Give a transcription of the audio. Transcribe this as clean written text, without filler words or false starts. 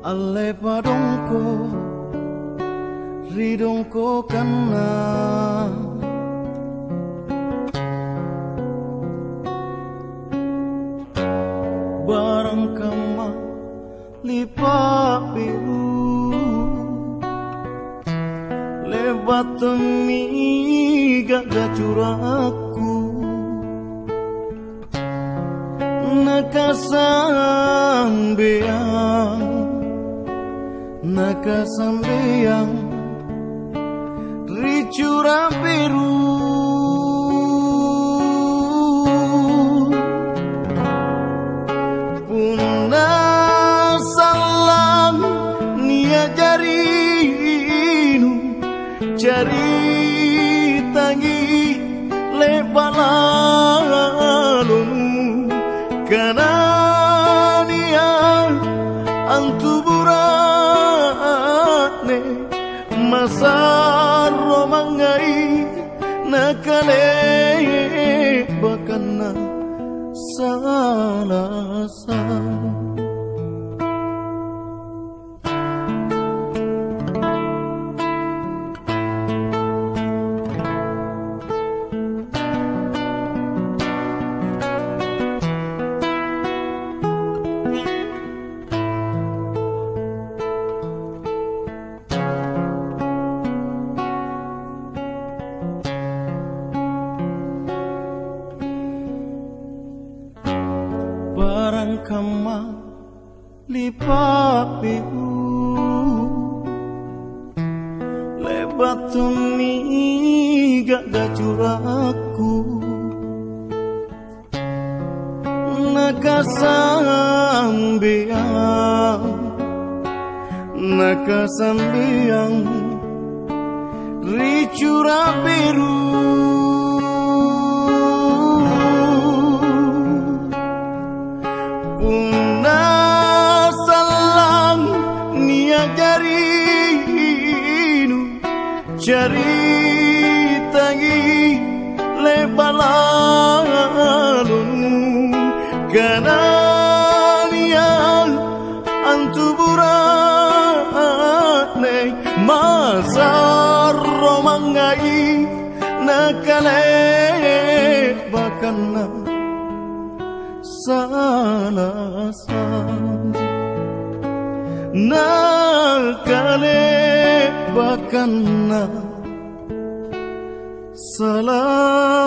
alle padongko ridongko kana barang kama lipa biru lebat temi gak curahku nakasambeang ricura biru puna salam nia jarinu jari tangi lebalalun kanania antuburane masaro mangai nakale bakana salasa barang kama lipa biru lebat temi gak curahku nakasambiang ricura biru jari tangi lebalalun kananian antuburane masar romangai nakale bakana salasa nakale bakana salasa